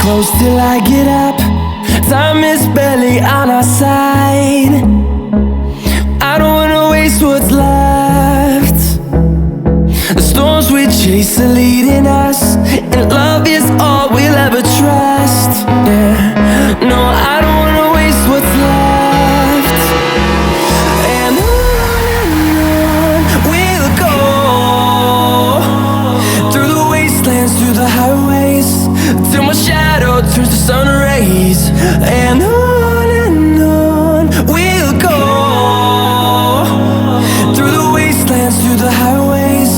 close till I get up. Time is barely on our side. I don't wanna waste what's left. The storms we chase are leading us, and love is all we'll ever trust. Yeah, no, I don't wanna waste what's left. And on we'll go, through the wastelands, through the highways, till my shadow turns to sun rays. And on we'll go, through the wastelands, through the highways,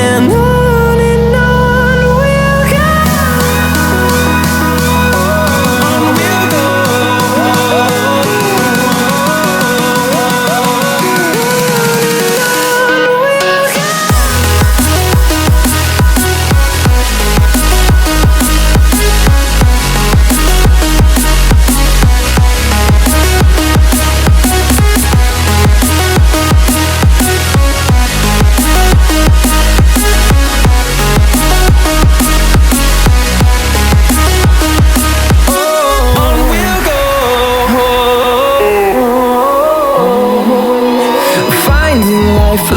and on we'll go. Finding life